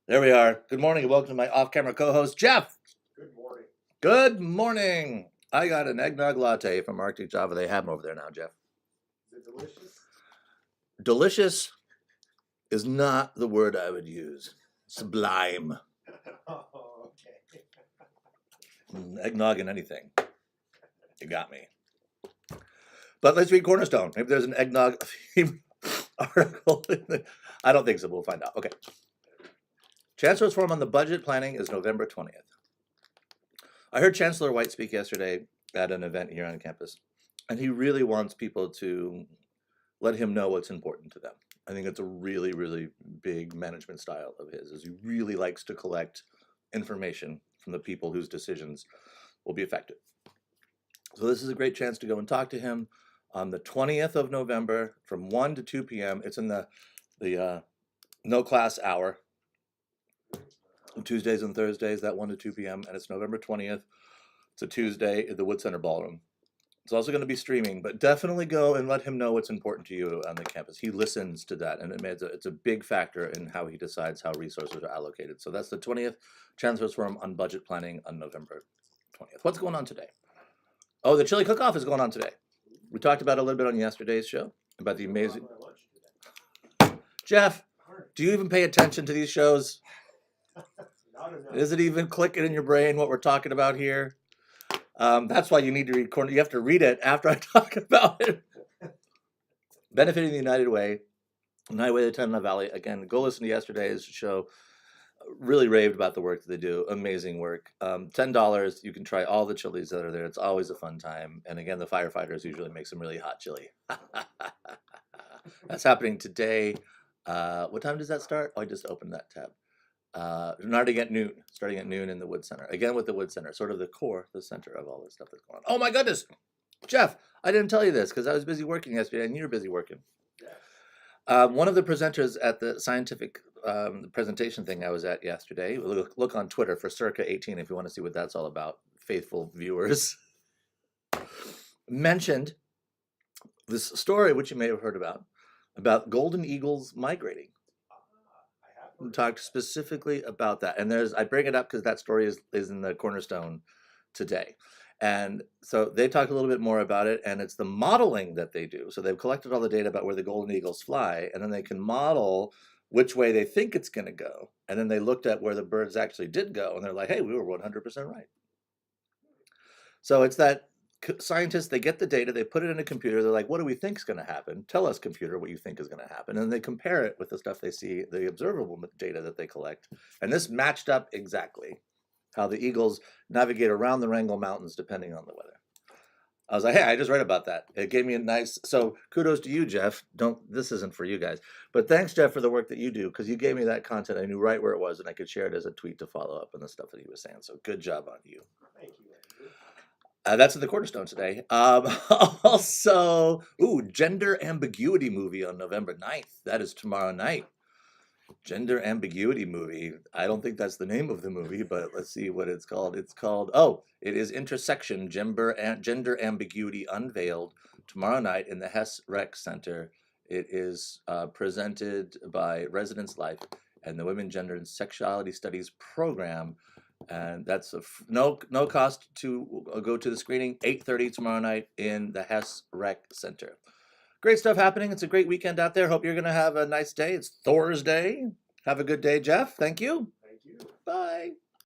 There we are. Good morning and welcome to my off-camera co-host, Jeff. Good morning. Good morning. I got an eggnog latte from Arctic Java. They have them over there now, Jeff. Is it delicious? Delicious is not the word I would use. Sublime. Oh, okay. Eggnog and anything. You got me. But let's read Cornerstone. Maybe there's an eggnog article. I don't think so. We'll find out. Okay. Chancellor's Forum on the Budget Planning is November 20th. I heard Chancellor White speak yesterday at an event here on campus, and he really wants people to let him know what's important to them. I think it's a really, really big management style of his, is he really likes to collect information from the people whose decisions will be affected. So this is a great chance to go and talk to him on the 20th of November from 1 to 2 p.m. It's in the no class hour. Tuesdays and Thursdays, that 1 to 2 p.m. And it's November 20th. It's a Tuesday at the Wood Center Ballroom. It's also going to be streaming, but definitely go and let him know what's important to you on the campus. He listens to that, and it's a big factor in how he decides how resources are allocated. So that's the 20th, Chancellor's Forum on Budget Planning on November 20th. What's going on today? Oh, the chili cook-off is going on today. We talked about it a little bit on yesterday's show, about the amazing... Jeff, do you even pay attention to these shows? Is it even clicking in your brain what we're talking about here? That's why you need to read Corner. You have to read it after I talk about it. Benefiting the United Way, United Way of the Tenno Valley. Again, go listen to yesterday's show. Really raved about the work that they do. Amazing work. $10. You can try all the chilies that are there. It's always a fun time. And again, the firefighters usually make some really hot chili. That's happening today. What time does that start? Oh, I just opened that tab. Starting at noon in the Wood Center. Again with the Wood Center, sort of the core, the center of all this stuff that's going on. Oh my goodness, Jeff, I didn't tell you this because I was busy working yesterday and you were busy working. One of the presenters at the scientific presentation thing I was at yesterday, look on Twitter for Circa 18 if you want to see what that's all about, faithful viewers, mentioned this story, which you may have heard about golden eagles migrating. Talked specifically about that, and I bring it up because that story is in the Cornerstone today, and so they talk a little bit more about it, and it's the modeling that they do. So they've collected all the data about where the golden eagles fly, and then they can model which way they think it's going to go, and then they looked at where the birds actually did go, and they're like, hey, we were 100% right. So it's that scientists, they get the data, they put it in a computer, they're like, what do we think is going to happen? Tell us, computer, what you think is going to happen. And they compare it with the stuff they see, the observable data that they collect. And this matched up exactly how the eagles navigate around the Wrangell Mountains depending on the weather. I was like, hey, I just read about that. It gave me a nice, so kudos to you, Jeff. This isn't for you guys, but thanks, Jeff, for the work that you do, because you gave me that content. I knew right where it was, and I could share it as a tweet to follow up on the stuff that he was saying. So good job on you. Thank you. That's in the Cornerstone today. Also, gender ambiguity movie on November 9th. That is tomorrow night. Gender ambiguity movie. I don't think that's the name of the movie, but let's see what it's called. It's called, it is Intersexion, Gender Ambiguity Unveiled, tomorrow night in the Hess Rec Center. It is presented by Residence Life and the Women, Gender, and Sexuality Studies program. And that's no cost to go to the screening, 8:30 tomorrow night in the Hess Rec Center. Great stuff happening. It's a great weekend out there. Hope you're going to have a nice day. It's Thursday. Have a good day, Jeff. Thank you. Thank you. Bye.